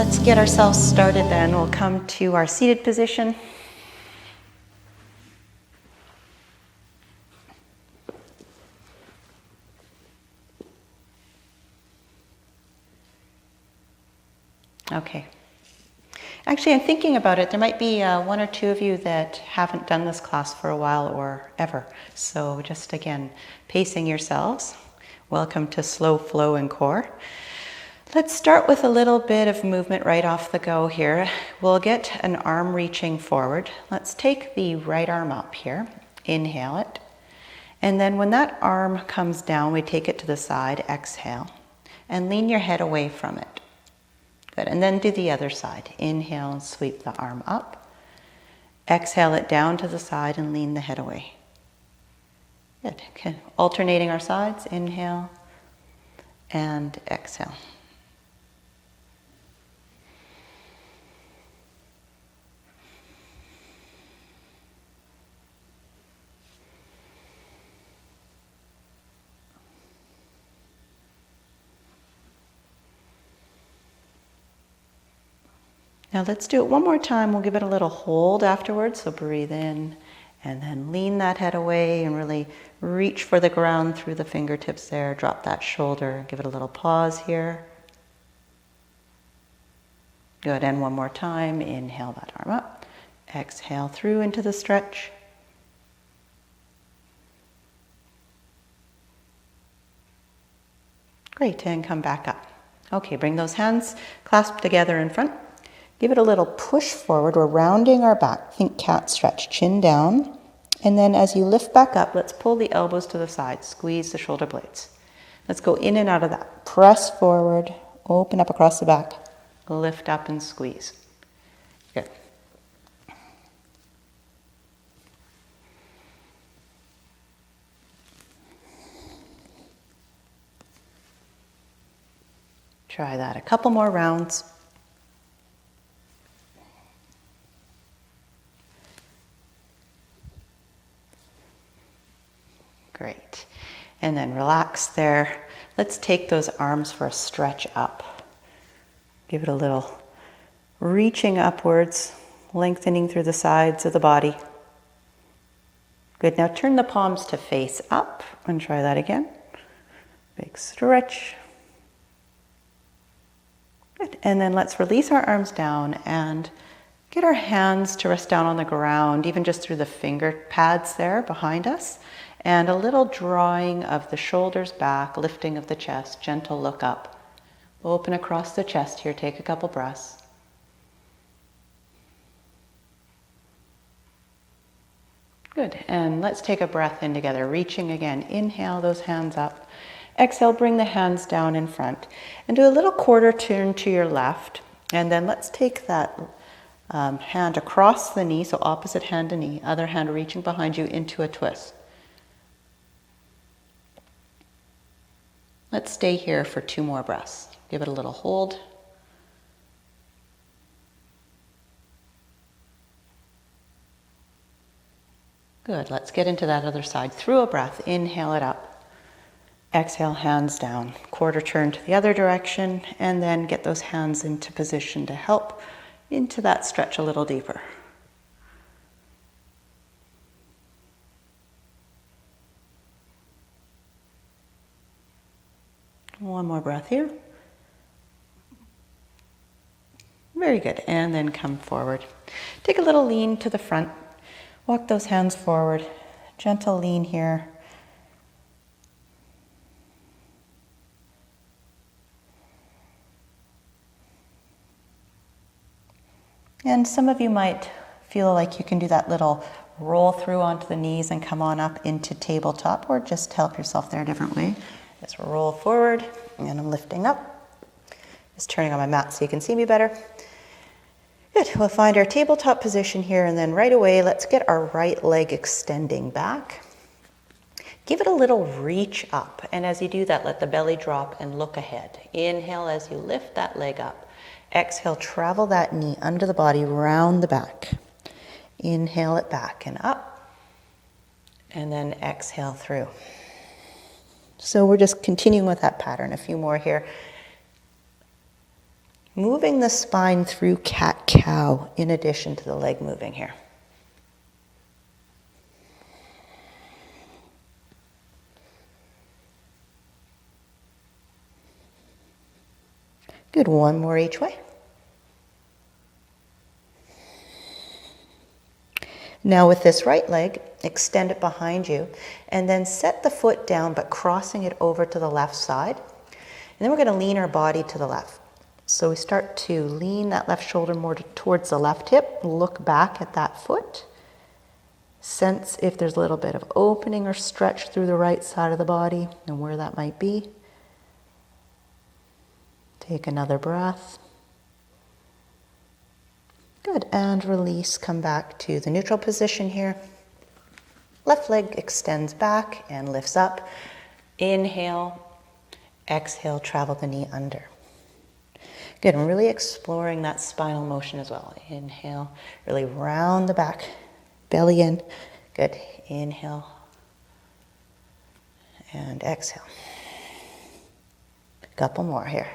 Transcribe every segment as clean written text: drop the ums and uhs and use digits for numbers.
let's get ourselves started then. We'll come to our seated position. Okay. Actually, I'm thinking about it. There might be one or two of you that haven't done this class for a while or ever. So just again, pacing yourselves. Welcome to Slow Flow and Core. Let's start with a little bit of movement right off the go here. We'll get an arm reaching forward. Let's take the right arm up here. Inhale it. And then when that arm comes down, we take it to the side, exhale, and lean your head away from it. Good, and then do the other side. Inhale and sweep the arm up. Exhale it down to the side and lean the head away. Good, okay. Alternating our sides, inhale and exhale. Now let's do it one more time. We'll give it a little hold afterwards. So breathe in and then lean that head away and really reach for the ground through the fingertips there. Drop that shoulder. Give it a little pause here. Good. And one more time. Inhale that arm up. Exhale through into the stretch. Great. And come back up. Okay, bring those hands clasped together in front. Give it a little push forward. We're rounding our back. Think cat stretch, chin down. And then as you lift back up, let's pull the elbows to the side. Squeeze the shoulder blades. Let's go in and out of that. Press forward, open up across the back. Lift up and squeeze. Good. Try that a couple more rounds. Great. And then relax there. Let's take those arms for a stretch up. Give it a little reaching upwards, lengthening through the sides of the body. Good. Now turn the palms to face up and try that again. Big stretch. Good. And then let's release our arms down and get our hands to rest down on the ground, even just through the finger pads there behind us. And a little drawing of the shoulders back, lifting of the chest, gentle look up. Open across the chest here, take a couple breaths. Good, and let's take a breath in together, reaching again. Inhale those hands up. Exhale, bring the hands down in front. And do a little quarter turn to your left. And then let's take that hand across the knee, so opposite hand to knee, other hand reaching behind you into a twist. Let's stay here for 2 more breaths. Give it a little hold. Good. Let's get into that other side. Through a breath, inhale it up. Exhale, hands down. Quarter turn to the other direction, and then get those hands into position to help into that stretch a little deeper. One more breath here. Very good. And then come forward. Take a little lean to the front. Walk those hands forward. Gentle lean here. And some of you might feel like you can do that little roll through onto the knees and come on up into tabletop, or just help yourself there a different way. Just roll forward, and I'm lifting up. Just turning on my mat so you can see me better. Good, we'll find our tabletop position here, and then right away, let's get our right leg extending back. Give it a little reach up, and as you do that, let the belly drop and look ahead. Inhale as you lift that leg up. Exhale, travel that knee under the body, round the back. Inhale it back and up, and then exhale through. So we're just continuing with that pattern. A few more here. moving the spine through cat-cow in addition to the leg moving here. Good, one more each way. Now with this right leg, extend it behind you and then set the foot down but crossing it over to the left side. And then we're going to lean our body to the left. So we start to lean that left shoulder more towards the left hip, look back at that foot. Sense if there's a little bit of opening or stretch through the right side of the body and where that might be. Take another breath. Good, and release, come back to the neutral position here. Left leg extends back and lifts up. Inhale, exhale, travel the knee under. Good, and really exploring that spinal motion as well. Inhale, really round the back, belly in. Good, inhale and exhale. A couple more here.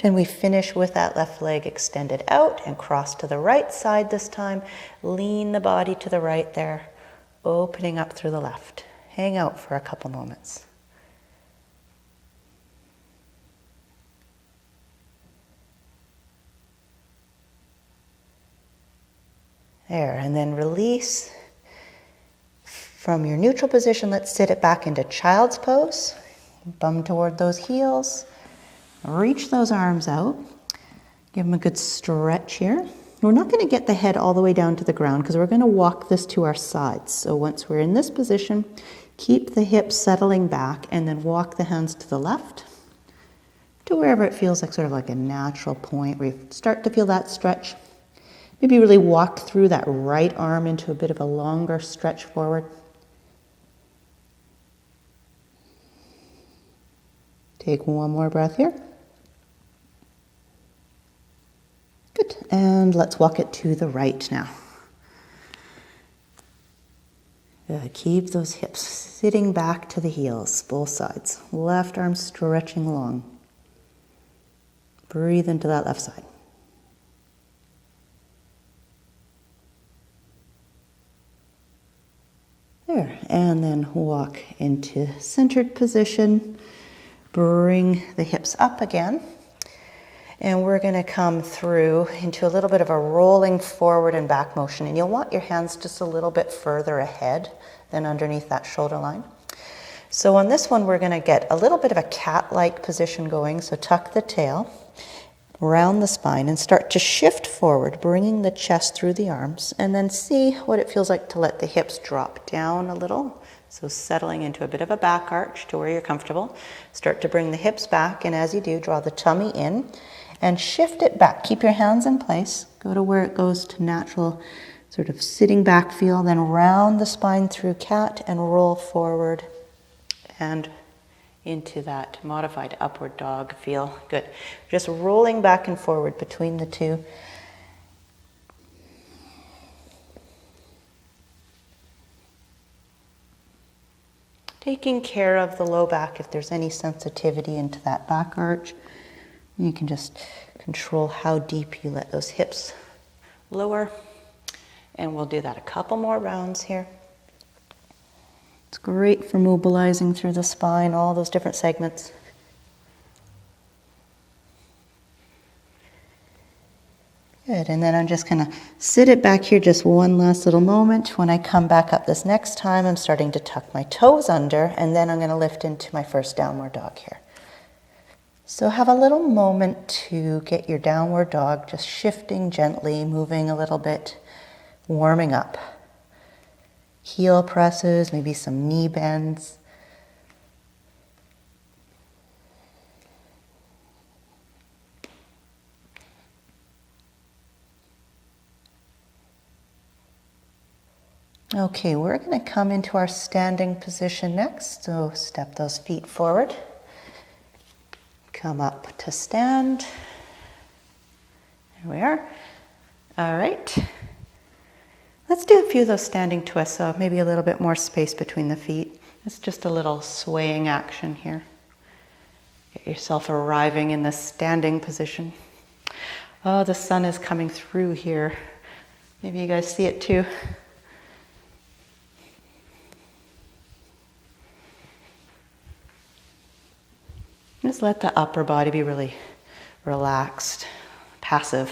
And we finish with that left leg extended out and cross to the right side this time. Lean the body to the right there, opening up through the left. Hang out for a couple moments. There, and then release. From your neutral position, let's sit it back into child's pose. Bum toward those heels. Reach those arms out. Give them a good stretch here. We're not going to get the head all the way down to the ground because we're going to walk this to our sides. So once we're in this position, keep the hips settling back and then walk the hands to the left to wherever it feels like sort of like a natural point where you start to feel that stretch. Maybe really walk through that right arm into a bit of a longer stretch forward. Take one more breath here. Good, and let's walk it to the right now. Good. Keep those hips sitting back to the heels, both sides. Left arm stretching long. Breathe into that left side. There, and then walk into centered position. Bring the hips up again. And we're going to come through into a little bit of a rolling forward and back motion. And you'll want your hands just a little bit further ahead than underneath that shoulder line. So on this one, we're going to get a little bit of a cat-like position going. So tuck the tail, round the spine, and start to shift forward, bringing the chest through the arms. And then see what it feels like to let the hips drop down a little. So settling into a bit of a back arch to where you're comfortable. Start to bring the hips back, and as you do, draw the tummy in. And shift it back. Keep your hands in place. Go to where it goes to natural sort of sitting back feel. Then round the spine through cat and roll forward and into that modified upward dog feel. Good. Just rolling back and forward between the two. Taking care of the low back if there's any sensitivity into that back arch. You can just control how deep you let those hips lower. And we'll do that a couple more rounds here. It's great for mobilizing through the spine, all those different segments. Good, and then I'm just gonna sit it back here just one last little moment. When I come back up this next time, I'm starting to tuck my toes under, and then I'm gonna lift into my first downward dog here. So have a little moment to get your downward dog just shifting gently, moving a little bit, warming up. Heel presses, maybe some knee bends. Okay, we're going to come into our standing position next. So step those feet forward. Come up to stand. There we are. All right. Let's do a few of those standing twists, so maybe a little bit more space between the feet. It's just a little swaying action here. Get yourself arriving in the standing position. Oh, the sun is coming through here. Maybe you guys see it too. Just let the upper body be really relaxed, passive.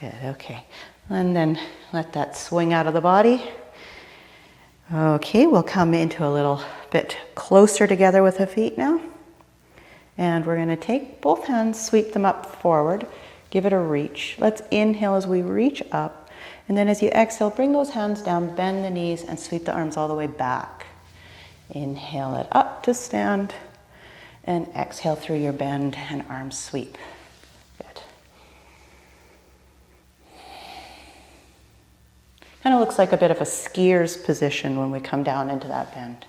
Good, okay. And then let that swing out of the body. Okay, we'll come into a little bit closer together with the feet now. And we're going to take both hands, sweep them up forward, give it a reach. Let's inhale as we reach up. And then as you exhale, bring those hands down, bend the knees, and sweep the arms all the way back. Inhale it up to stand, and exhale through your bend and arm sweep. Good. Kind of looks like a bit of a skier's position when we come down into that bend.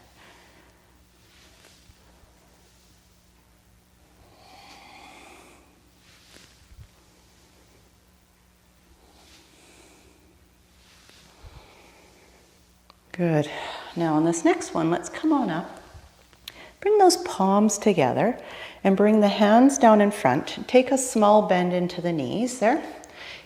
Good. Now on this next one, let's come on up. Bring those palms together and bring the hands down in front. Take a small bend into the knees there.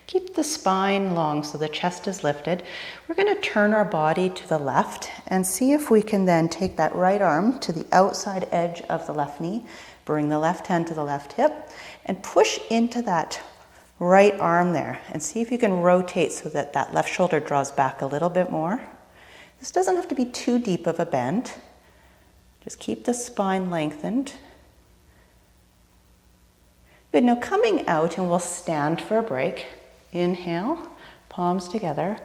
Keep the spine long so the chest is lifted. We're going to turn our body to the left and see if we can then take that right arm to the outside edge of the left knee. Bring the left hand to the left hip and push into that right arm there and see if you can rotate so that that left shoulder draws back a little bit more. This doesn't have to be too deep of a bend. Just keep the spine lengthened. Good, now coming out and we'll stand for a break. Inhale, palms together.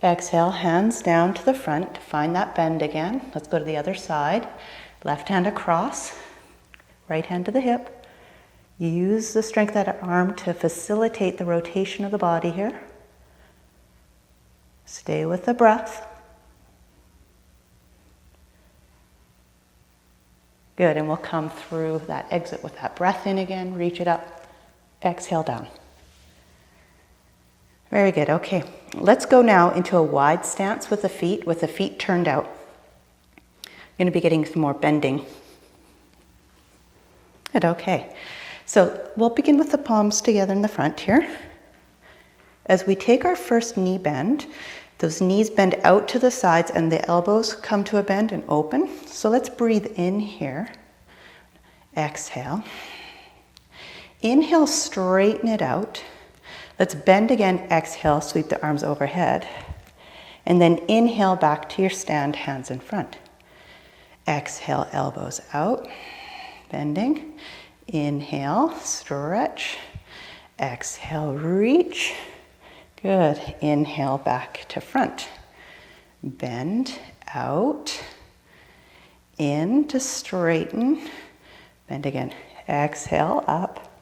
Exhale, hands down to the front. Find that bend again. Let's go to the other side. Left hand across, right hand to the hip. Use the strength of that arm to facilitate the rotation of the body here. Stay with the breath. Good, and we'll come through that exit with that breath in again, reach it up, exhale down. Very good, okay. Let's go now into a wide stance with the feet turned out. You're gonna be getting some more bending. Good, okay. So we'll begin with the palms together in the front here. As we take our first knee bend, those knees bend out to the sides and the elbows come to a bend and open. So let's breathe in here. Exhale. Inhale, straighten it out. Let's bend again, exhale, sweep the arms overhead. And then inhale back to your stand, hands in front. Exhale, elbows out, bending. Inhale, stretch. Exhale, reach. Good. Inhale back to front. Bend out. In to straighten. Bend again. Exhale up.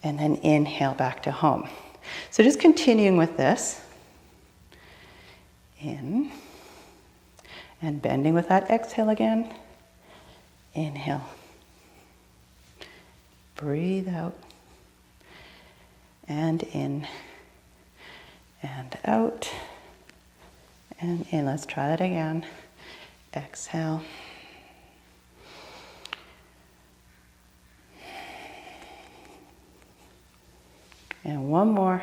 And then inhale back to home. So just continuing with this. In. And bending with that exhale again. Inhale. Breathe out. And in. And out, and in. Let's try that again. Exhale. And one more.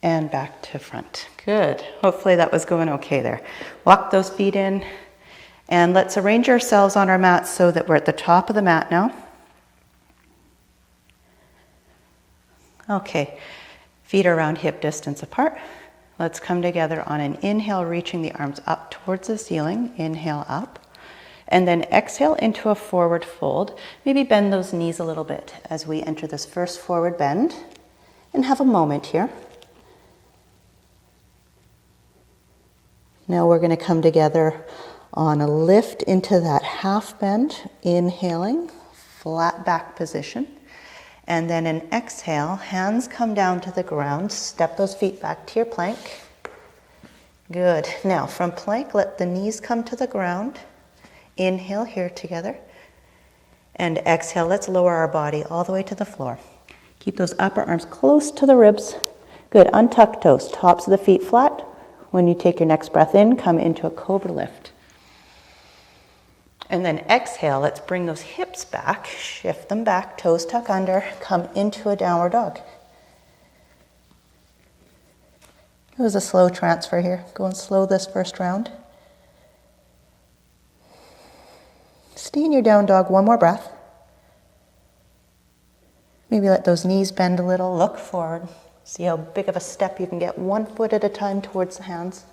And back to front. Good. Hopefully that was going okay there. Walk those feet in. And let's arrange ourselves on our mat so that we're at the top of the mat now. Okay, feet are around hip distance apart. Let's come together on an inhale, reaching the arms up towards the ceiling. Inhale up. And then exhale into a forward fold. Maybe bend those knees a little bit as we enter this first forward bend. And have a moment here. Now we're going to come together on a lift into that half bend, inhaling, flat back position. And then an exhale, hands come down to the ground, step those feet back to your plank. Good. Now from plank, let the knees come to the ground. Inhale here together. And exhale, let's lower our body all the way to the floor. Keep those upper arms close to the ribs. Good. Untuck toes, tops of the feet flat. When you take your next breath in, come into a cobra lift. And then exhale, let's bring those hips back, shift them back, toes tuck under, come into a downward dog. It was a slow transfer here. Go and slow this first round. Stay in your down dog, one more breath. Maybe let those knees bend a little, look forward. See how big of a step you can get, 1 foot at a time towards the hands.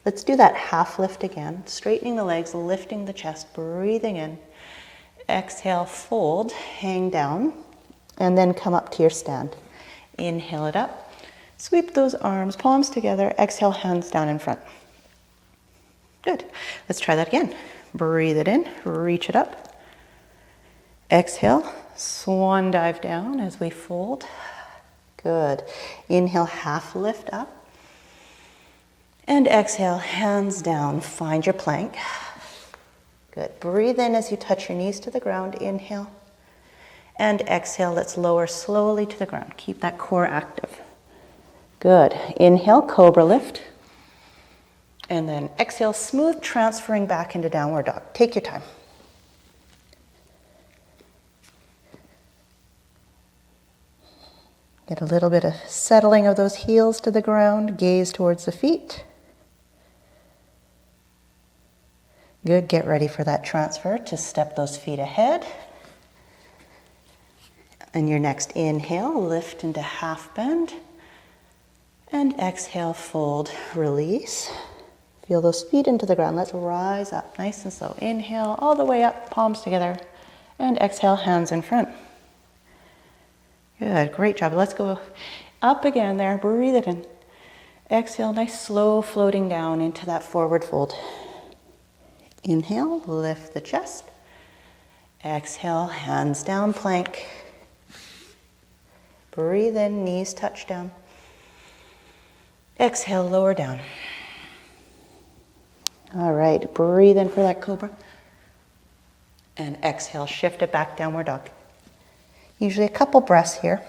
Let's do that half lift again, straightening the legs, lifting the chest, breathing in. Exhale, fold, hang down, and then come up to your stand. Inhale it up. Sweep those arms, palms together. Exhale, hands down in front. Good. Let's try that again. Breathe it in, reach it up. Exhale, swan dive down as we fold. Good. Inhale, half lift up. And exhale, hands down, find your plank. Good. Breathe in as you touch your knees to the ground. Inhale. And exhale, let's lower slowly to the ground. Keep that core active. Good. Inhale, cobra lift. And then exhale, smooth transferring back into downward dog. Take your time. Get a little bit of settling of those heels to the ground, gaze towards the feet. Good, get ready for that transfer to step those feet ahead. And your next inhale, lift into half bend. And exhale, fold, release. Feel those feet into the ground. Let's rise up nice and slow. Inhale all the way up, palms together. And exhale, hands in front. Good, great job. Let's go up again there. Breathe it in. Exhale, nice slow floating down into that forward fold. Inhale, lift the chest. Exhale, hands down, plank. Breathe in, knees touch down. Exhale, lower down. All right, breathe in for that cobra. And exhale, shift it back, downward dog. Usually a couple breaths here.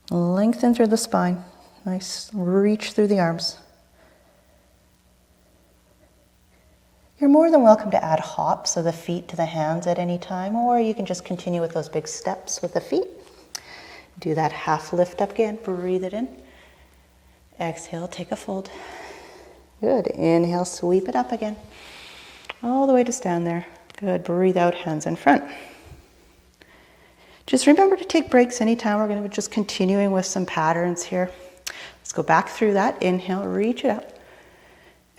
Lengthen through the spine. Nice reach through the arms. You're more than welcome to add hops of the feet to the hands at any time, or you can just continue with those big steps with the feet. Do that half lift up again. Breathe it in. Exhale, take a fold. Good. Inhale, sweep it up again. All the way to stand there. Good. Breathe out, hands in front. Just remember to take breaks anytime. We're going to be just continuing with some patterns here. Let's go back through that. Inhale, reach it up.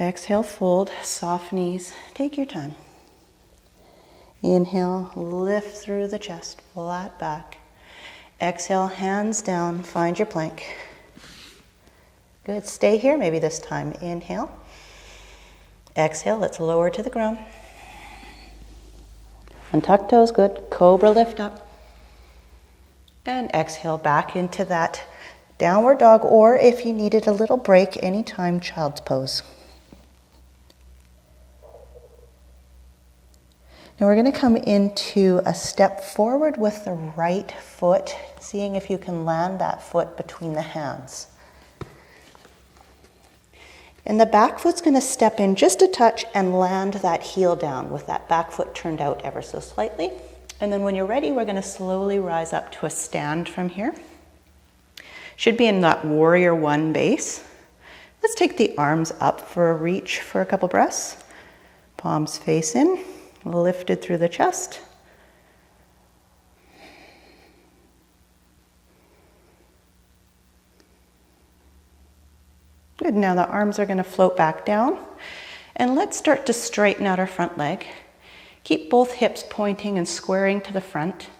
Exhale, fold, soft knees. Take your time. Inhale, lift through the chest, flat back. Exhale, hands down, find your plank. Good, stay here maybe this time. Inhale. Exhale, let's lower to the ground. Untuck toes, good. Cobra lift up. And exhale back into that downward dog, or if you needed a little break, anytime, child's pose. Now we're going to come into a step forward with the right foot, seeing if you can land that foot between the hands. And the back foot's going to step in just a touch and land that heel down with that back foot turned out ever so slightly. And then when you're ready, we're going to slowly rise up to a stand from here. Should be in that warrior one base. Let's take the arms up for a reach for a couple breaths. Palms face in. Lifted through the chest. Good, now the arms are going to float back down. And let's start to straighten out our front leg. Keep both hips pointing and squaring to the front.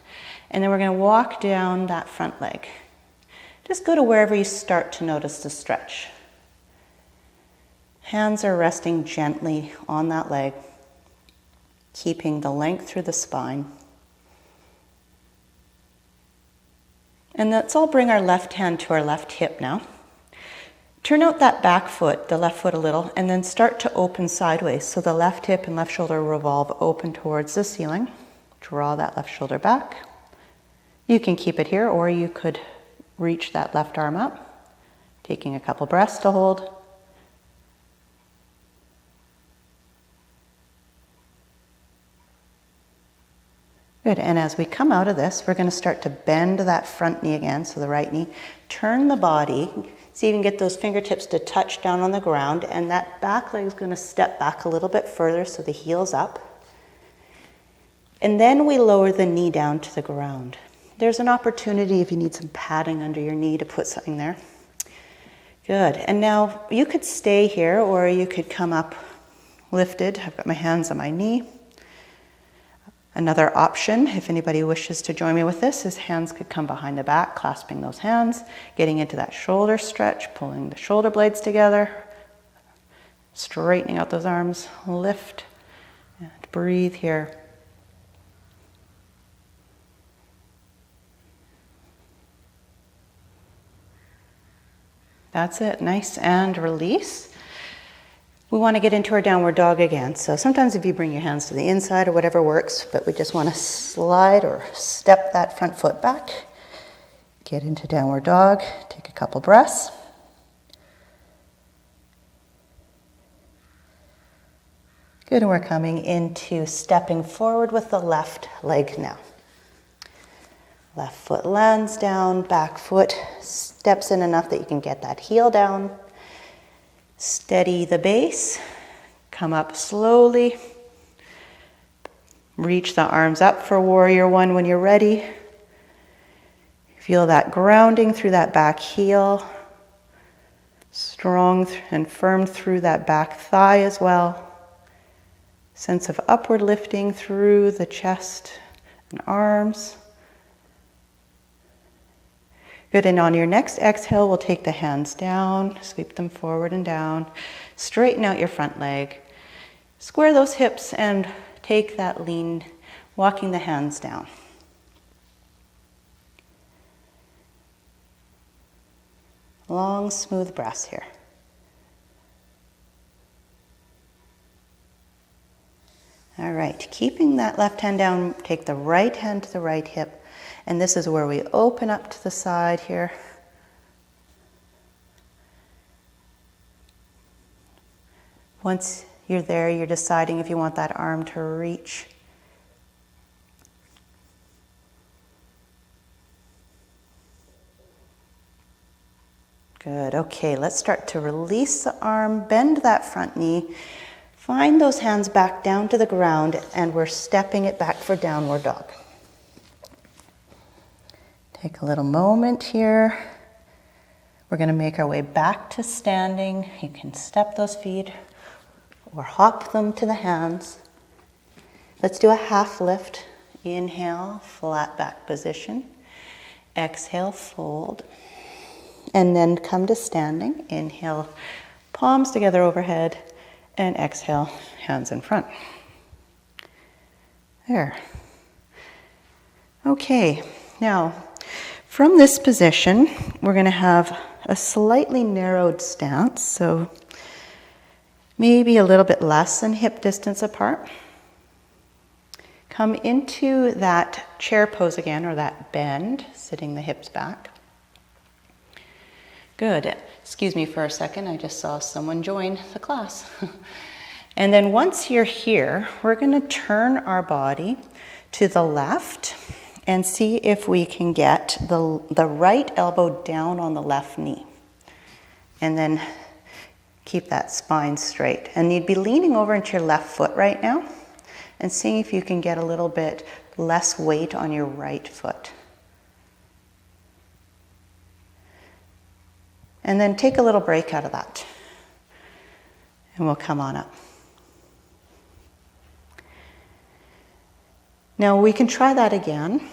And then we're going to walk down that front leg. Just go to wherever you start to notice the stretch. Hands are resting gently on that leg, keeping the length through the spine. And let's all bring our left hand to our left hip now. Turn out that back foot, the left foot a little, and then start to open sideways. So the left hip and left shoulder revolve open towards the ceiling. Draw that left shoulder back. You can keep it here, or you could reach that left arm up, taking a couple breaths to hold. Good, and as we come out of this, we're going to start to bend that front knee again, so the right knee. Turn the body, so you can get those fingertips to touch down on the ground, and that back leg is going to step back a little bit further, so the heel's up. And then we lower the knee down to the ground. There's an opportunity if you need some padding under your knee to put something there. Good, and now you could stay here, or you could come up lifted. I've got my hands on my knee. Another option, if anybody wishes to join me with this, is hands could come behind the back, clasping those hands, getting into that shoulder stretch, pulling the shoulder blades together, straightening out those arms, lift, and breathe here. That's it, nice, and release. We want to get into our downward dog again. So sometimes if you bring your hands to the inside or whatever works, but we just want to slide or step that front foot back. Get into downward dog, take a couple breaths. Good, and we're coming into stepping forward with the left leg now. Left foot lands down, back foot steps in enough that you can get that heel down. Steady the base, come up slowly. Reach the arms up for warrior one when you're ready. Feel that grounding through that back heel. Strong and firm through that back thigh as well. Sense of upward lifting through the chest and arms. Good, and on your next exhale, we'll take the hands down, sweep them forward and down, straighten out your front leg, square those hips and take that lean, walking the hands down. Long, smooth breaths here. All right, keeping that left hand down, take the right hand to the right hip. And this is where we open up to the side here. Once you're there, you're deciding if you want that arm to reach. Good, okay, let's start to release the arm, bend that front knee, find those hands back down to the ground, and we're stepping it back for downward dog. Take a little moment here. We're going to make our way back to standing. You can step those feet or hop them to the hands. Let's do a half lift. Inhale, flat back position. Exhale, fold. And then come to standing. Inhale, palms together overhead. And exhale, hands in front. There. Okay, now, from this position, we're going to have a slightly narrowed stance, so maybe a little bit less than hip distance apart. Come into that chair pose again, or that bend, sitting the hips back. Good. Excuse me for a second, I just saw someone join the class. And then once you're here, we're going to turn our body to the left and see if we can get the right elbow down on the left knee. And then keep that spine straight. And you'd be leaning over into your left foot right now and seeing if you can get a little bit less weight on your right foot. And then take a little break out of that. And we'll come on up. Now we can try that again.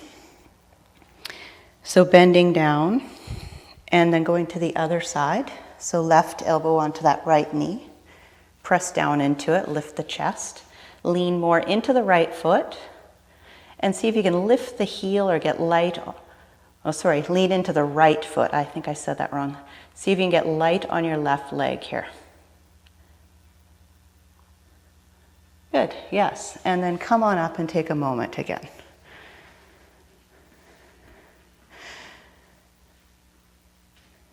So bending down and then going to the other side. So left elbow onto that right knee. Press down into it, lift the chest. Lean more into the right foot. And see if you can lift the heel or get light Oh, sorry, lean into the right foot. I think I said that wrong. See if you can get light on your left leg here. Good, yes. And then come on up and take a moment again.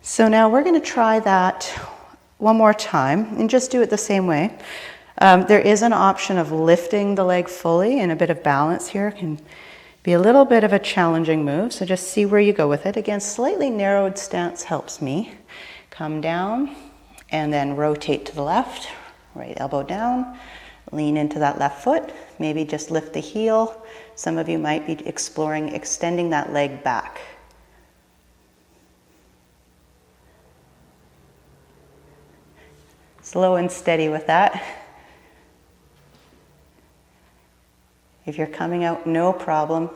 So now we're going to try that one more time and just do it the same way. There is an option of lifting the leg fully, and a bit of balance here can be a little bit of a challenging move, so just see where you go with it. Again, slightly narrowed stance helps me. Come down and then rotate to the left, right elbow down, lean into that left foot, maybe just lift the heel. Some of you might be exploring extending that leg back. Slow and steady with that. If you're coming out, no problem.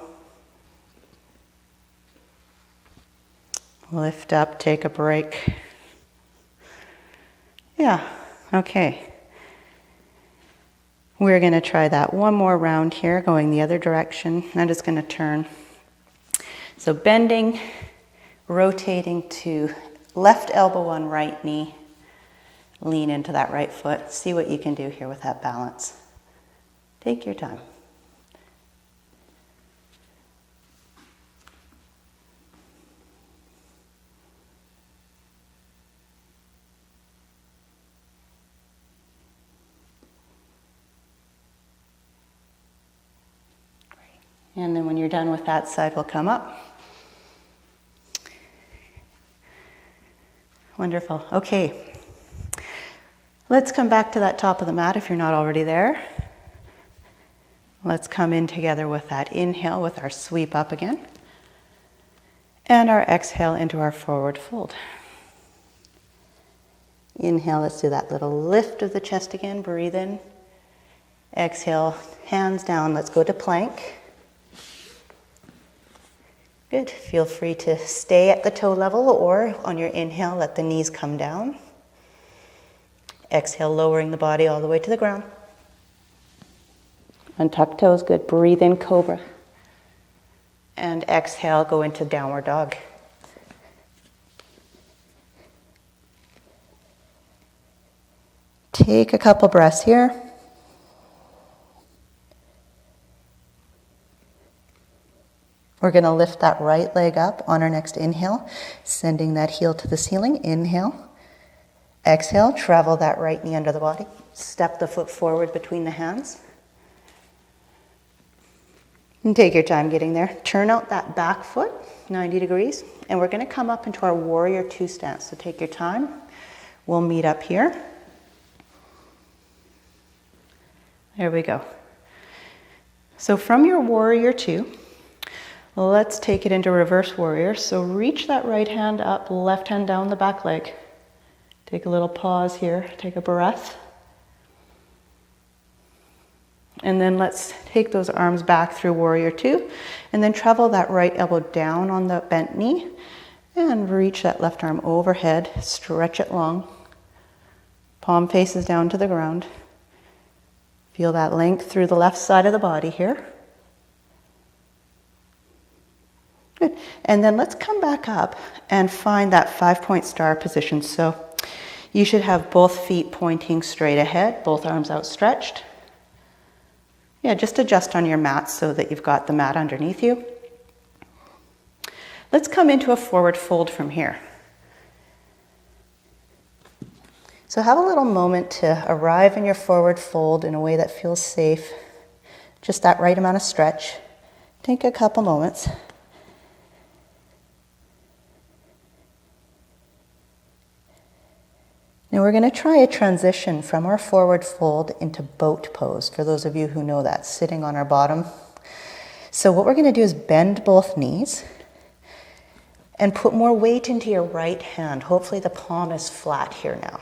Lift up, take a break. Yeah, okay. We're going to try that one more round here, going the other direction. I'm just going to turn. So bending, rotating to left elbow on right knee. Lean into that right foot. See what you can do here with that balance. Take your time. And then when you're done with that side, we'll come up. Wonderful. Okay. Let's come back to that top of the mat if you're not already there. Let's come in together with that inhale with our sweep up again. And our exhale into our forward fold. Inhale, let's do that little lift of the chest again. Breathe in. Exhale, hands down. Let's go to plank. Good. Feel free to stay at the toe level, or on your inhale, let the knees come down. Exhale, lowering the body all the way to the ground. Untuck toes, good. Breathe in, cobra. And exhale, go into downward dog. Take a couple breaths here. We're going to lift that right leg up on our next inhale, sending that heel to the ceiling. Inhale. Exhale, travel that right knee under the body. Step the foot forward between the hands. And take your time getting there. Turn out that back foot, 90 degrees. And we're going to come up into our warrior two stance. So take your time. We'll meet up here. There we go. So from your warrior two, let's take it into reverse warrior. So reach that right hand up, left hand down the back leg. Take a little pause here, take a breath. And then let's take those arms back through warrior two, and then travel that right elbow down on the bent knee, and reach that left arm overhead, stretch it long. Palm faces down to the ground. Feel that length through the left side of the body here. Good. And then let's come back up and find that 5-point star position. So you should have both feet pointing straight ahead, both arms outstretched. Yeah, just adjust on your mat so that you've got the mat underneath you. Let's come into a forward fold from here. So have a little moment to arrive in your forward fold in a way that feels safe. Just that right amount of stretch. Take a couple moments. Now we're going to try a transition from our forward fold into boat pose, for those of you who know that, sitting on our bottom. So what we're going to do is bend both knees and put more weight into your right hand. Hopefully the palm is flat here now.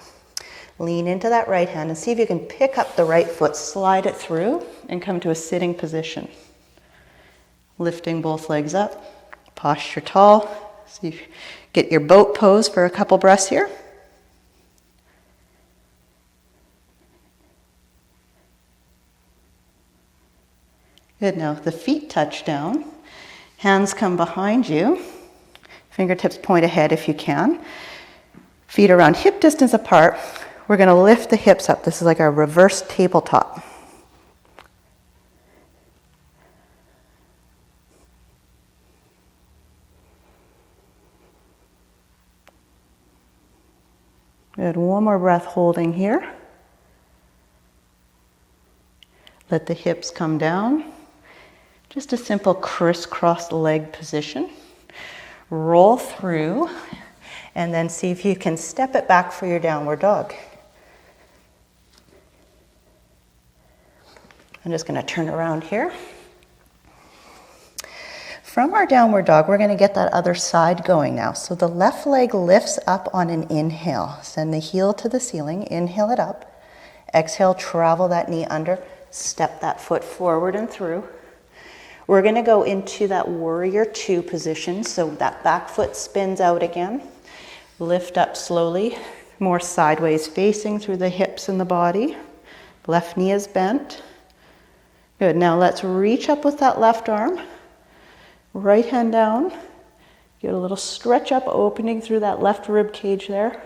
Lean into that right hand and see if you can pick up the right foot, slide it through, and come to a sitting position. Lifting both legs up, posture tall. So you get your boat pose for a couple breaths here. Good, now the feet touch down, hands come behind you, Fingertips point ahead if you can. Feet around hip distance apart. We're going to lift the hips up. This is like a reverse tabletop. Good. One more breath holding here. Let the hips come down. Just a simple crisscross leg position. Roll through and then see if you can step it back for your downward dog. I'm just going to turn around here. From our downward dog, we're going to get that other side going now. So the left leg lifts up on an inhale. Send the heel to the ceiling. Inhale it up. Exhale, travel that knee under. Step that foot forward and through. We're going to go into that warrior two position. So that back foot spins out again. Lift up slowly. More sideways facing through the hips and the body. Left knee is bent. Good. Now let's reach up with that left arm. Right hand down. Get a little stretch up, opening through that left rib cage there.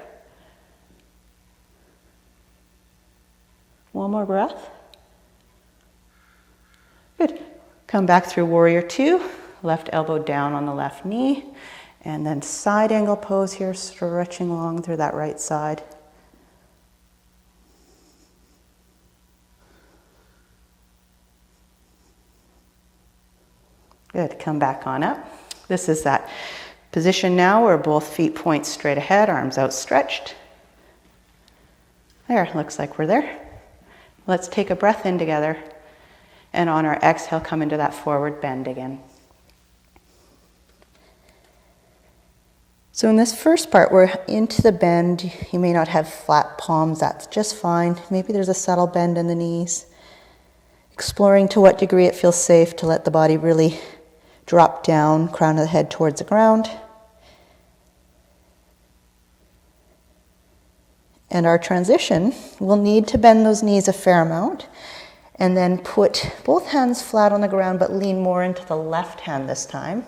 One more breath. Good. Come back through warrior two. Left elbow down on the left knee. And then side angle pose here, stretching along through that right side. Good, come back on up. This is that position now where both feet point straight ahead, arms outstretched. There, looks like we're there. Let's take a breath in together. And on our exhale, come into that forward bend again. So in this first part, we're into the bend. You may not have flat palms, that's just fine. Maybe there's a subtle bend in the knees. Exploring to what degree it feels safe to let the body really drop down, crown of the head towards the ground. And our transition, we'll need to bend those knees a fair amount and then put both hands flat on the ground but lean more into the left hand this time.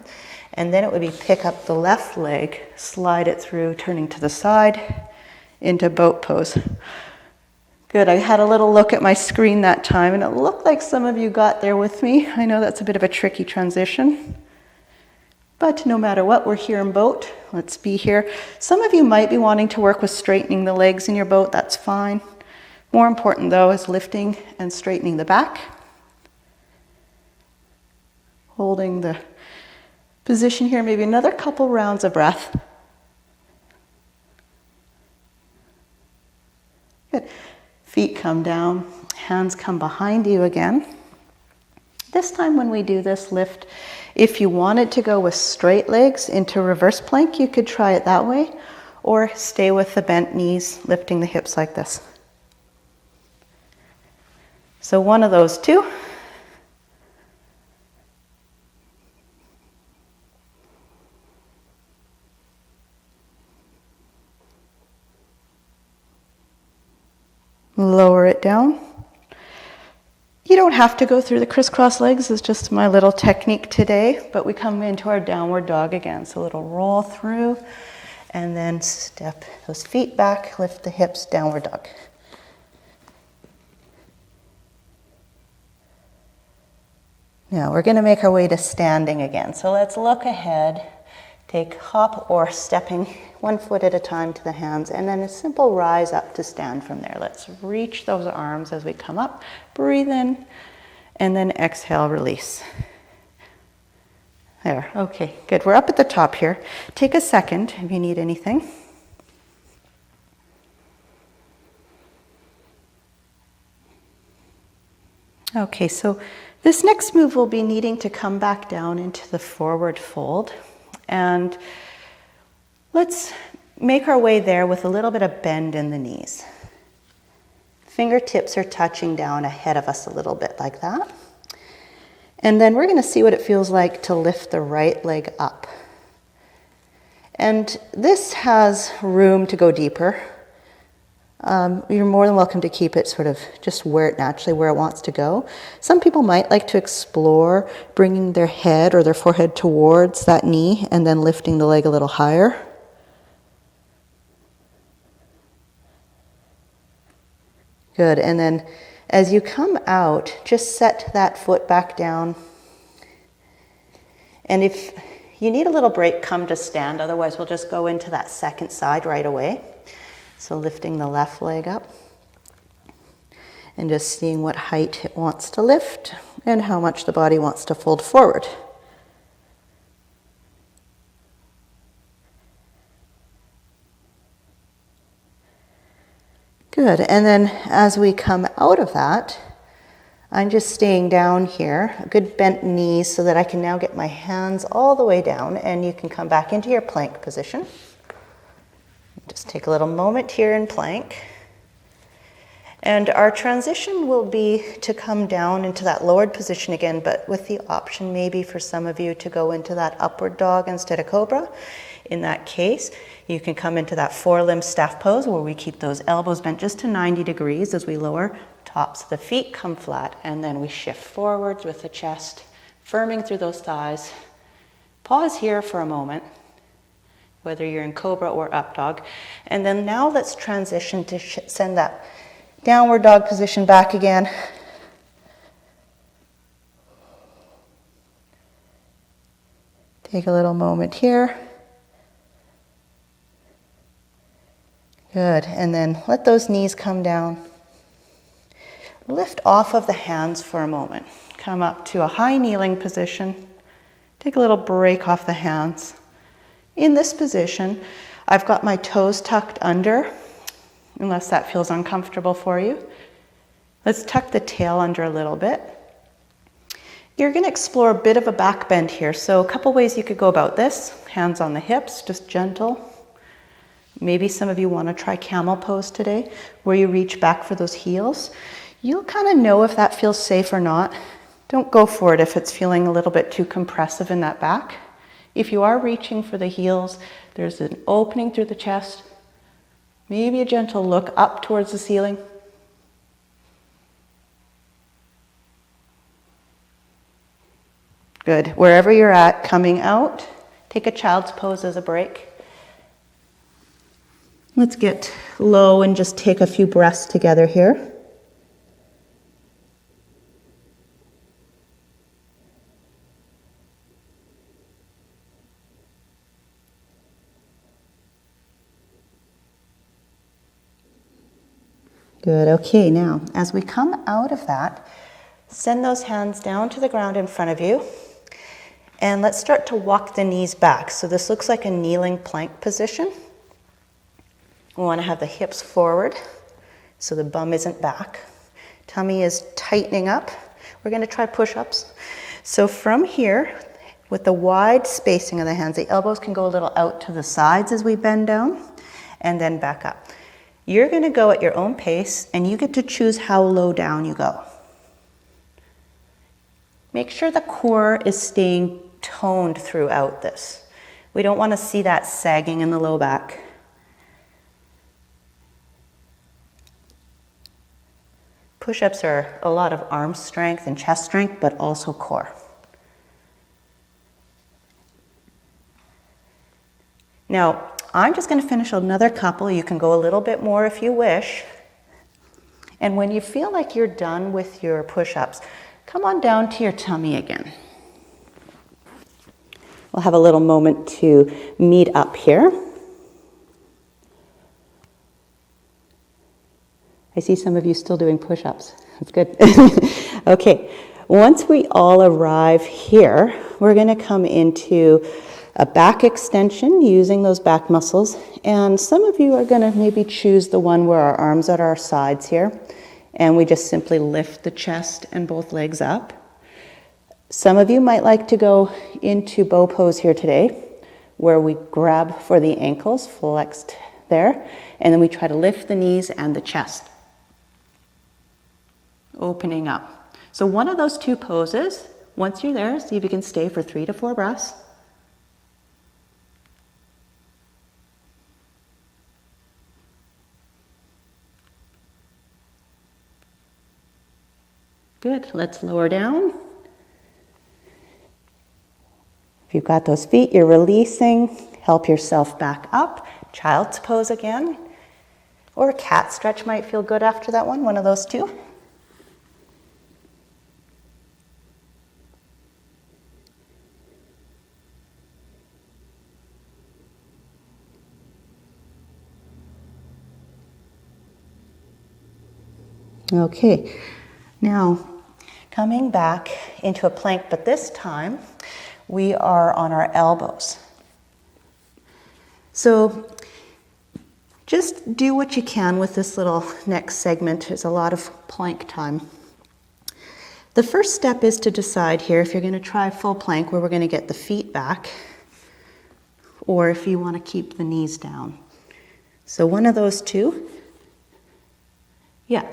And then it would be pick up the left leg, slide it through, turning to the side into boat pose. Good, I had a little look at my screen that time and it looked like some of you got there with me. I know that's a bit of a tricky transition. But no matter what, we're here in boat. Let's be here. Some of you might be wanting to work with straightening the legs in your boat. That's fine. More important though is lifting and straightening the back. Holding the position here, maybe another couple rounds of breath. Good. Feet come down, hands come behind you again. This time when we do this lift, if you wanted to go with straight legs into reverse plank, you could try it that way, or stay with the bent knees, lifting the hips like this. So one of those two. Lower it down. You don't have to go through the crisscross legs, it's just my little technique today, but we come into our downward dog again. So a little roll through and then step those feet back, lift the hips, downward dog. Now we're going to make our way to standing again. So let's look ahead, take hop or stepping one foot at a time to the hands, and then a simple rise up to stand from there. Let's reach those arms as we come up, breathe in, and then exhale, release. There, okay, good. We're up at the top here. Take a second if you need anything. Okay, so this next move will be needing to come back down into the forward fold. And let's make our way there with a little bit of bend in the knees. Fingertips are touching down ahead of us a little bit like that. And then we're going to see what it feels like to lift the right leg up. And this has room to go deeper. You're more than welcome to keep it sort of just where it wants to go. Some people might like to explore bringing their head or their forehead towards that knee and then lifting the leg a little higher. Good, and then as you come out, just set that foot back down. And if you need a little break, come to stand. Otherwise, we'll just go into that second side right away. So lifting the left leg up and just seeing what height it wants to lift and how much the body wants to fold forward. Good, and then as we come out of that, I'm just staying down here, a good bent knees so that I can now get my hands all the way down, and you can come back into your plank position. Just take a little moment here in plank. And our transition will be to come down into that lowered position again, but with the option maybe for some of you to go into that upward dog instead of cobra. In that case, you can come into that four-limb staff pose where we keep those elbows bent just to 90 degrees as we lower. Tops of the feet come flat, and then we shift forwards with the chest, firming through those thighs. Pause here for a moment, whether you're in cobra or up dog. And then now let's transition to send that downward dog position back again. Take a little moment here. Good, and then let those knees come down. Lift off of the hands for a moment. Come up to a high kneeling position. Take a little break off the hands. In this position, I've got my toes tucked under, unless that feels uncomfortable for you. Let's tuck the tail under a little bit. You're going to explore a bit of a back bend here. So a couple ways you could go about this. Hands on the hips, just gentle. Maybe some of you want to try camel pose today, where you reach back for those heels. You'll kind of know if that feels safe or not. Don't go for it if it's feeling a little bit too compressive in that back. If you are reaching for the heels, there's an opening through the chest. Maybe a gentle look up towards the ceiling. Good. Wherever you're at, coming out, take a child's pose as a break. Let's get low and just take a few breaths together here. Good, okay, now as we come out of that, send those hands down to the ground in front of you, and let's start to walk the knees back. So this looks like a kneeling plank position. We want to have the hips forward so the bum isn't back. Tummy is tightening up. We're going to try push-ups. So from here, with the wide spacing of the hands, the elbows can go a little out to the sides as we bend down, and then back up. You're going to go at your own pace, and you get to choose how low down you go. Make sure the core is staying toned throughout this. We don't want to see that sagging in the low back. Push-ups are a lot of arm strength and chest strength, but also core. Now, I'm just going to finish another couple. You can go a little bit more if you wish. And when you feel like you're done with your push-ups, come on down to your tummy again. We'll have a little moment to meet up here. I see some of you still doing push-ups. That's good. Okay, once we all arrive here, we're going to come into a back extension using those back muscles. And some of you are going to maybe choose the one where our arms are at our sides here. And we just simply lift the chest and both legs up. Some of you might like to go into bow pose here today, where we grab for the ankles, flexed there, and then we try to lift the knees and the chest. Opening up. So one of those two poses, once you're there, see if you can stay for 3 to 4 breaths. Good. Let's lower down. If you've got those feet, you're releasing. Help yourself back up. Child's pose again. Or a cat stretch might feel good after that one of those two. Okay, now coming back into a plank, but this time we are on our elbows. So just do what you can with this little next segment. There's a lot of plank time. The first step is to decide here if you're going to try full plank where we're going to get the feet back, or if you want to keep the knees down. So one of those two. Yeah.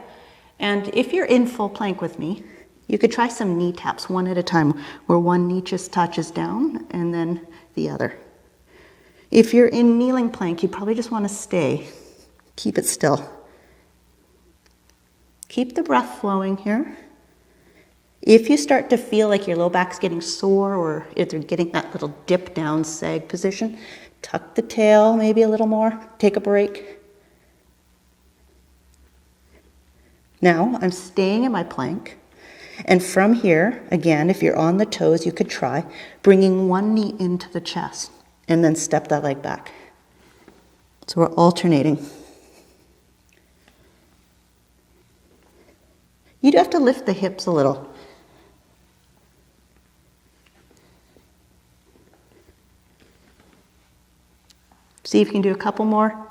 And if you're in full plank with me, you could try some knee taps one at a time, where one knee just touches down and then the other. If you're in kneeling plank, you probably just want to stay. Keep it still. Keep the breath flowing here. If you start to feel like your low back's getting sore, or if you're getting that little dip down sag position, tuck the tail maybe a little more. Take a break. Now I'm staying in my plank, and from here, again, if you're on the toes, you could try bringing one knee into the chest and then step that leg back. So we're alternating. You do have to lift the hips a little. See if you can do a couple more.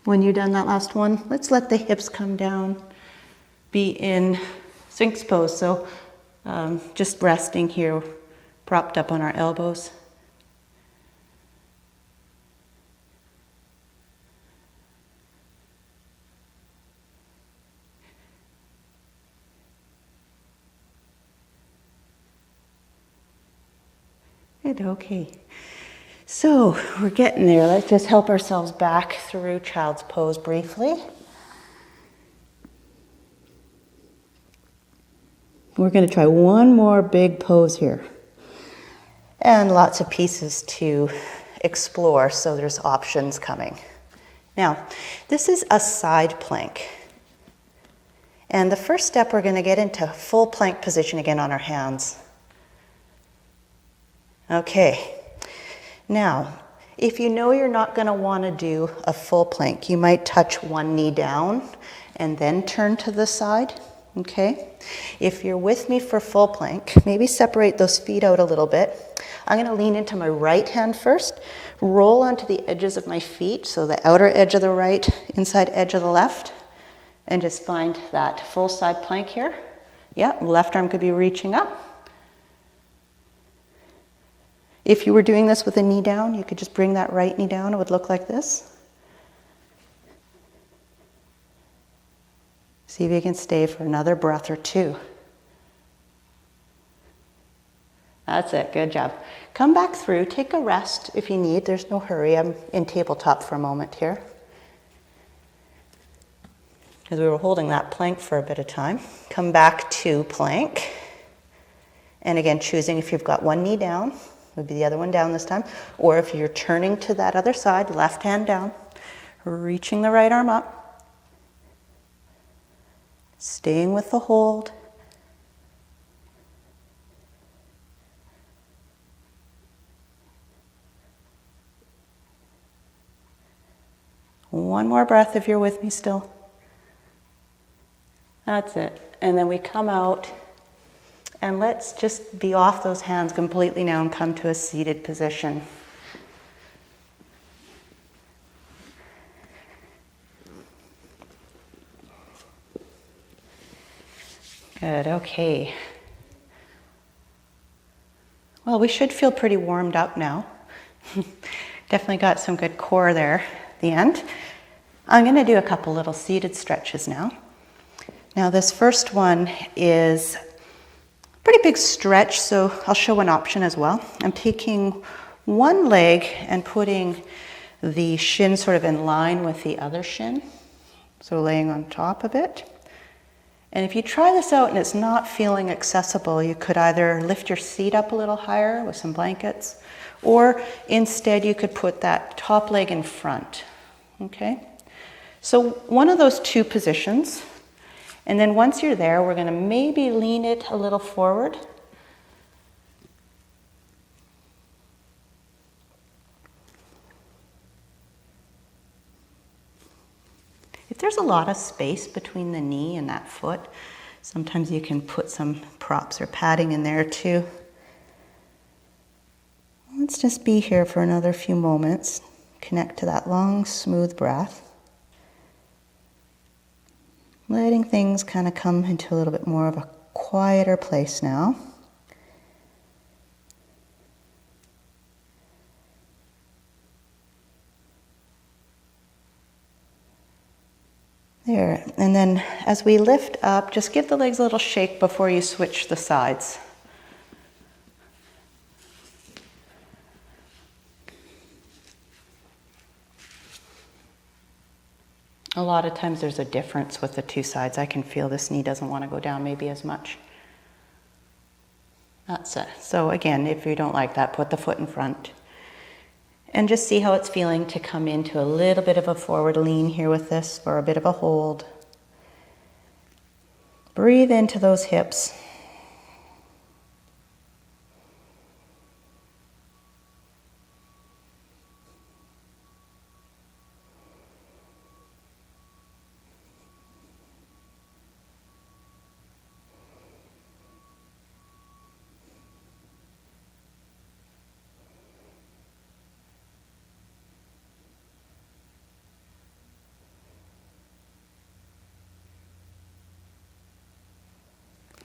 When you're done that last one, let's let the hips come down, be in Sphinx pose. So just resting here, propped up on our elbows. Good, okay. So we're getting there. Let's just help ourselves back through child's pose briefly. We're going to try one more big pose here. And lots of pieces to explore, so there's options coming. Now, this is a side plank. And the first step, we're going to get into full plank position again on our hands. Okay. Now, if you know you're not going to want to do a full plank, you might touch one knee down and then turn to the side, okay? If you're with me for full plank, maybe separate those feet out a little bit. I'm going to lean into my right hand first, roll onto the edges of my feet, so the outer edge of the right, inside edge of the left, and just find that full side plank here. Yeah, left arm could be reaching up. If you were doing this with a knee down, you could just bring that right knee down. It would look like this. See if you can stay for another breath or two. That's it, good job. Come back through, take a rest if you need. There's no hurry. I'm in tabletop for a moment here, because we were holding that plank for a bit of time. Come back to plank. And again, choosing if you've got one knee down, would be the other one down this time. Or if you're turning to that other side, left hand down, reaching the right arm up, staying with the hold. One more breath if you're with me still. That's it. And then we come out. And let's just be off those hands completely now and come to a seated position. Good, okay. Well, we should feel pretty warmed up now. Definitely got some good core there at the end. I'm going to do a couple little seated stretches now. Now this first one is pretty big stretch, so I'll show an option as well. I'm taking one leg and putting the shin sort of in line with the other shin. So laying on top of it. And if you try this out and it's not feeling accessible, you could either lift your seat up a little higher with some blankets, or instead you could put that top leg in front, okay? So one of those two positions, and then once you're there, we're gonna maybe lean it a little forward. If there's a lot of space between the knee and that foot, sometimes you can put some props or padding in there too. Let's just be here for another few moments. Connect to that long, smooth breath. Letting things kind of come into a little bit more of a quieter place now. There, and then as we lift up, just give the legs a little shake before you switch the sides. A lot of times there's a difference with the two sides. I can feel this knee doesn't want to go down maybe as much. That's it. So again, if you don't like that, put the foot in front. And just see how it's feeling to come into a little bit of a forward lean here with this for a bit of a hold. Breathe into those hips.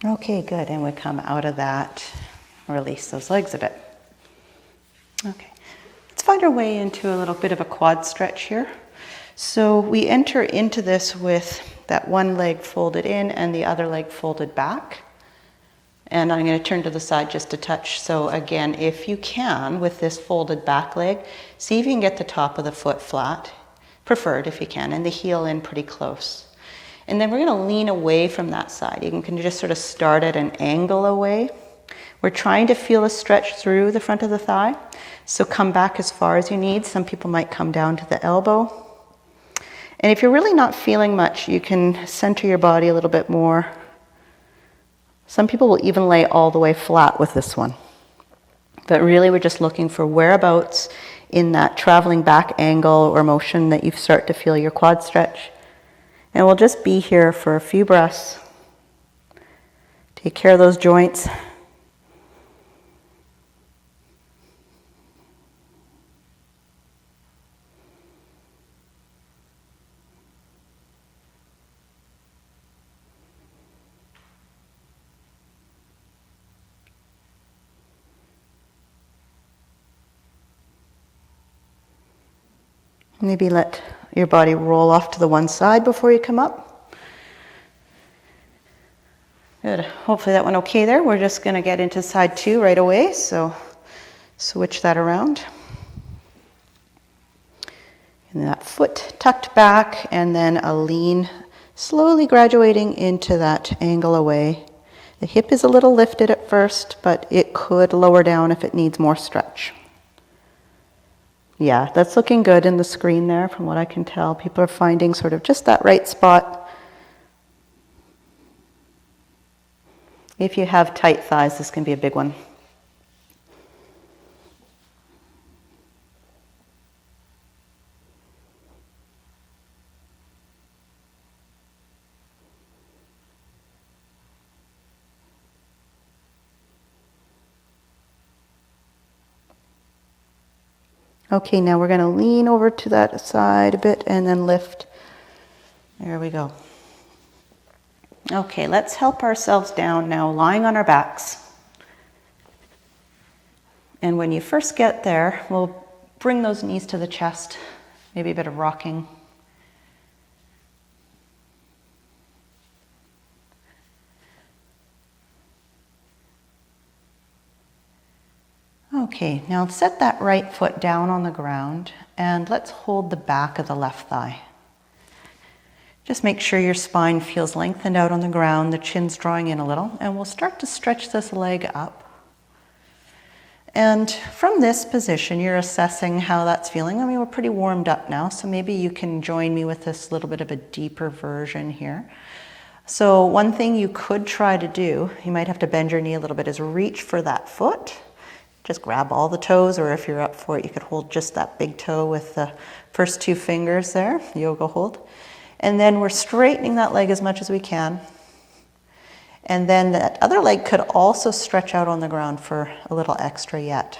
Okay, good. And we come out of that, release those legs a bit. Okay, let's find our way into a little bit of a quad stretch here. So we enter into this with that one leg folded in and the other leg folded back. And I'm going to turn to the side just a touch. So again, if you can, with this folded back leg, see if you can get the top of the foot flat, preferred if you can, and the heel in pretty close. And then we're going to lean away from that side. You can just sort of start at an angle away. We're trying to feel a stretch through the front of the thigh. So come back as far as you need. Some people might come down to the elbow. And if you're really not feeling much, you can center your body a little bit more. Some people will even lay all the way flat with this one. But really we're just looking for whereabouts in that traveling back angle or motion that you start to feel your quad stretch. And we'll just be here for a few breaths. Take care of those joints. Maybe let your body roll off to the one side before you come up. Good. Hopefully that went okay there. We're just going to get into side two right away, so switch that around. And that foot tucked back, and then a lean, slowly graduating into that angle away. The hip is a little lifted at first, but it could lower down if it needs more stretch. Yeah, that's looking good in the screen there from what I can tell. People are finding sort of just that right spot. If you have tight thighs, this can be a big one. Okay, now we're going to lean over to that side a bit and then lift. There we go. Okay, let's help ourselves down now, lying on our backs. And when you first get there, we'll bring those knees to the chest, maybe a bit of rocking. Okay, now set that right foot down on the ground and let's hold the back of the left thigh. Just make sure your spine feels lengthened out on the ground, the chin's drawing in a little, and we'll start to stretch this leg up. And from this position, you're assessing how that's feeling. I mean, we're pretty warmed up now, so maybe you can join me with this little bit of a deeper version here. So one thing you could try to do, you might have to bend your knee a little bit, is reach for that foot. Just grab all the toes, or if you're up for it, you could hold just that big toe with the first two fingers there, yoga hold. And then we're straightening that leg as much as we can. And then that other leg could also stretch out on the ground for a little extra yet.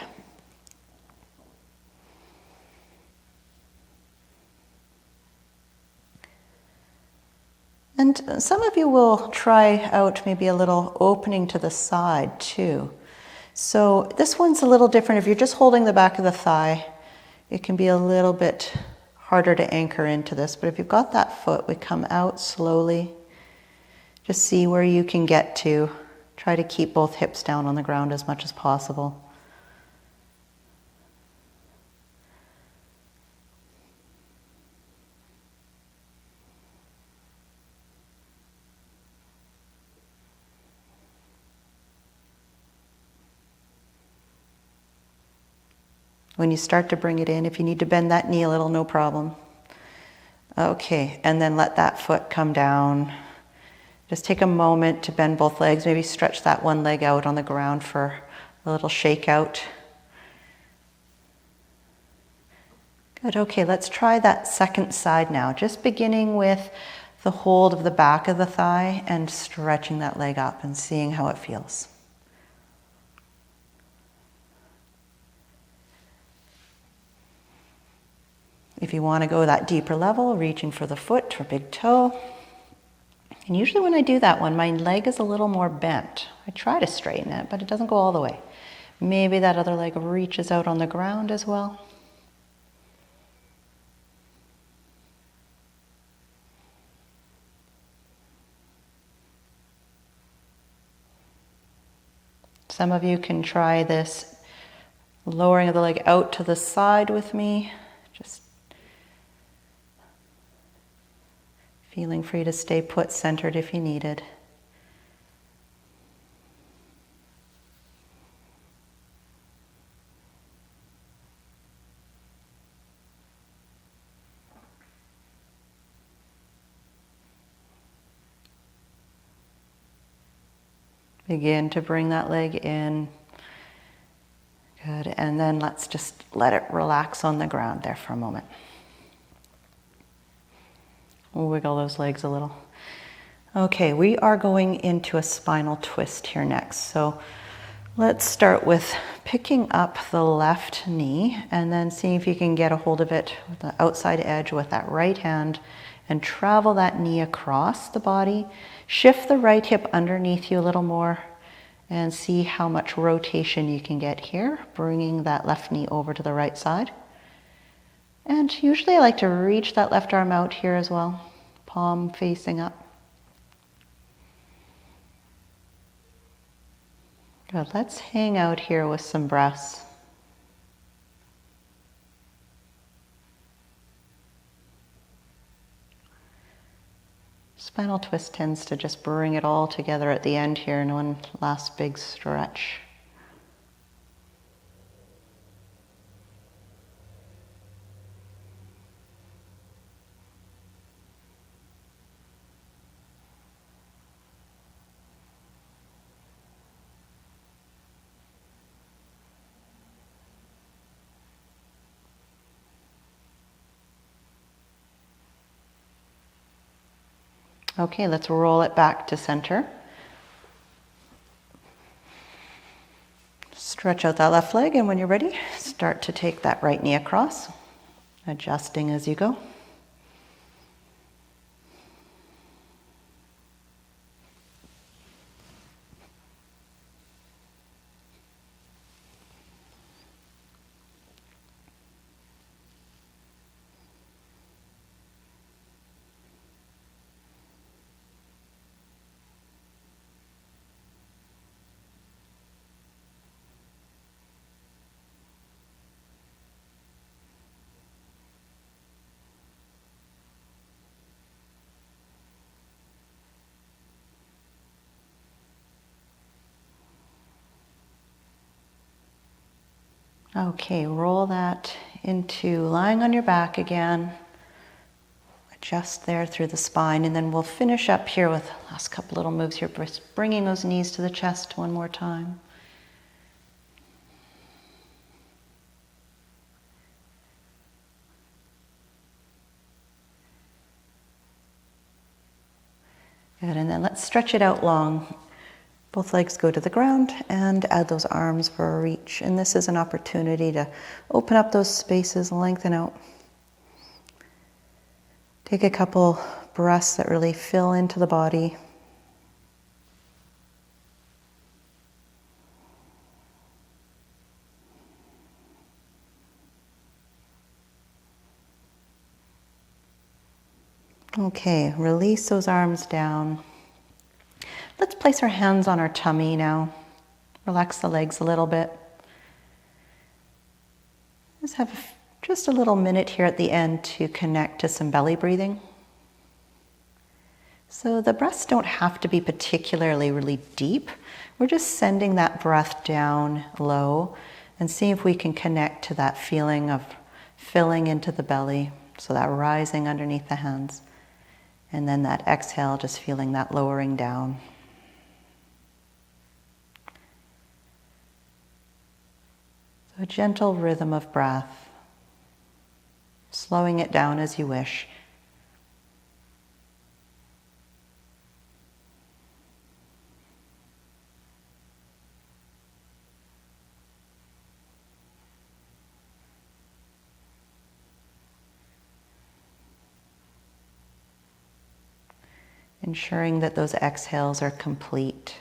And some of you will try out maybe a little opening to the side too. So this one's a little different. If you're just holding the back of the thigh, it can be a little bit harder to anchor into this. But if you've got that foot, we come out slowly. Just see where you can get to. Try to keep both hips down on the ground as much as possible. When you start to bring it in, if you need to bend that knee a little, no problem. Okay, and then let that foot come down. Just take a moment to bend both legs. Maybe stretch that one leg out on the ground for a little shake out. Good, okay, let's try that second side now. Just beginning with the hold of the back of the thigh and stretching that leg up and seeing how it feels. If you want to go that deeper level, reaching for the foot or big toe. And usually when I do that one, my leg is a little more bent. I try to straighten it, but it doesn't go all the way. Maybe that other leg reaches out on the ground as well. Some of you can try this lowering of the leg out to the side with me. Just feeling free to stay put, centered if you needed. Begin to bring that leg in. Good, and then let's just let it relax on the ground there for a moment. We'll wiggle those legs a little. Okay, we are going into a spinal twist here next. So let's start with picking up the left knee and then seeing if you can get a hold of it with the outside edge with that right hand and travel that knee across the body. Shift the right hip underneath you a little more and see how much rotation you can get here, bringing that left knee over to the right side. And usually I like to reach that left arm out here as well, palm facing up. Good, let's hang out here with some breaths. Spinal twist tends to just bring it all together at the end here in one last big stretch. Okay, let's roll it back to center. Stretch out that left leg, and when you're ready, start to take that right knee across, adjusting as you go. Okay, roll that into lying on your back again. Adjust there through the spine, and then we'll finish up here with the last couple little moves here, bringing those knees to the chest one more time. Good, and then let's stretch it out long. Both legs go to the ground and add those arms for a reach. And this is an opportunity to open up those spaces, lengthen out. Take a couple breaths that really fill into the body. Okay, release those arms down. Let's place our hands on our tummy now. Relax the legs a little bit. Just have just a little minute here at the end to connect to some belly breathing. So the breaths don't have to be particularly really deep. We're just sending that breath down low and see if we can connect to that feeling of filling into the belly. So that rising underneath the hands. And then that exhale, just feeling that lowering down. So a gentle rhythm of breath, slowing it down as you wish. Ensuring that those exhales are complete.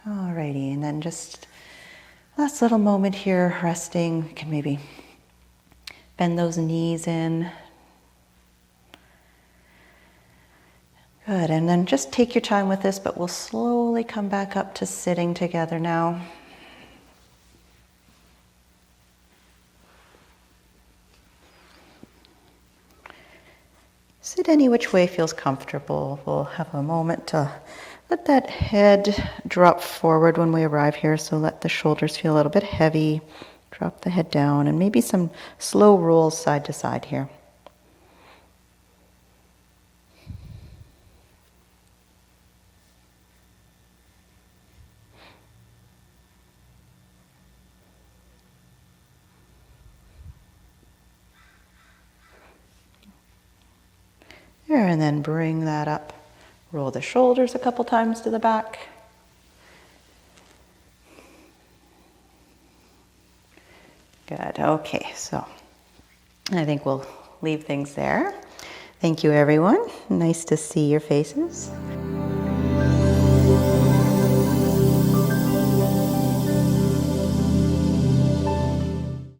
Alrighty, and then just last little moment here, resting. You can maybe bend those knees in. Good, and then just take your time with this, but we'll slowly come back up to sitting together now. Sit any which way feels comfortable. We'll have a moment to let that head drop forward when we arrive here, so let the shoulders feel a little bit heavy. Drop the head down, and maybe some slow rolls side to side here. There, and then bring that up. Roll the shoulders a couple times to the back. Good, okay, so I think we'll leave things there. Thank you, everyone. Nice to see your faces.